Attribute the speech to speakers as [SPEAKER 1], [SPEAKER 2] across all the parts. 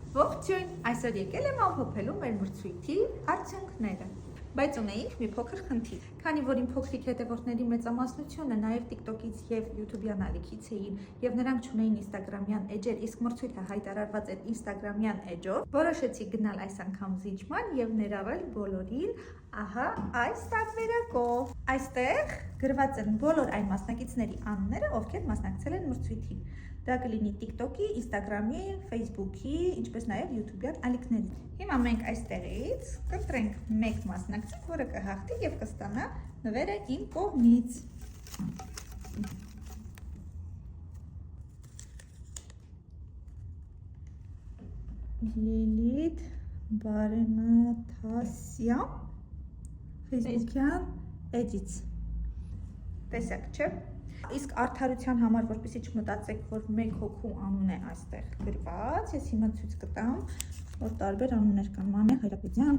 [SPEAKER 1] Ողջույն, այսօր եկել եմ ամփոփելու մեր մրցույթի արդյունքները, բայց ունեինք մի փոքր խնդիր, քանի որ իմ փոքրիկ հետևորդների մեծամասնությունը նաև TikTok-ից եւ YouTube-յան ալիքից էին եւ նրանք չունեին Instagram-յան էջեր, իսկ մրցույթը հայտարարված էր Instagram-յան էջով, որոշեցի գնալ այս անգամ զիջման եւ ներառել բոլորին, ահա այս տարբերակով։ Այստեղ գրված են բոլոր այն մասնակիցների անունները, ովքեր մասնակցել են մրցույթին։ Դա կլինի TikTok-ի, Instagram-ի, Facebook-ի, ինչպես նաև YouTube-յան ալիքներից։ Հիմա մենք այստեղից կընտրենք մեկ մասնակցի, որը կհաղթի եւ կստանա նվերը իմ կողմից։ Լիլիթ Բարենաթասյան Facebook-յան էջից։ Տեսակ չէ։ Իսկ արդարության համար, որպեսզի չմտածեք, որ մեկ հոգու անուն է այստեղ գրված, ես հիմա ցույց կտամ, որ տարբեր անուններ կան՝ Մանե Հայրապետյան,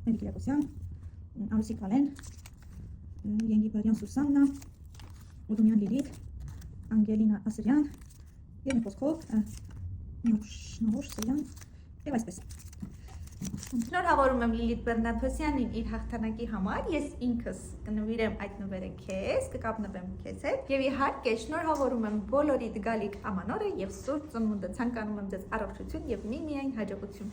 [SPEAKER 1] Մերկիրակոսյան, Արուսի Կալեն, Ենգիբարյան Սուսաննա, Ուդումյան Լիլիթ, Անգելինա Ասրյան, եւ մի խոսքով Նուշ Սոյան եւ այսպես։ Շնորհավորում եմ Լիլիթ Բերնաթոսյանին իր հաղթանակի համար, ես ինքս կնվիրեմ այդ նվերը քեզ, կկապնվեմ քեզ հետ եւ իհարկե շնորհավորում եմ բոլորիդ գալիք ամանորը եւ սուրբ ծնունդը, ցանկանում եմ ձեզ առողջություն եւ միմիայն հաջողություն։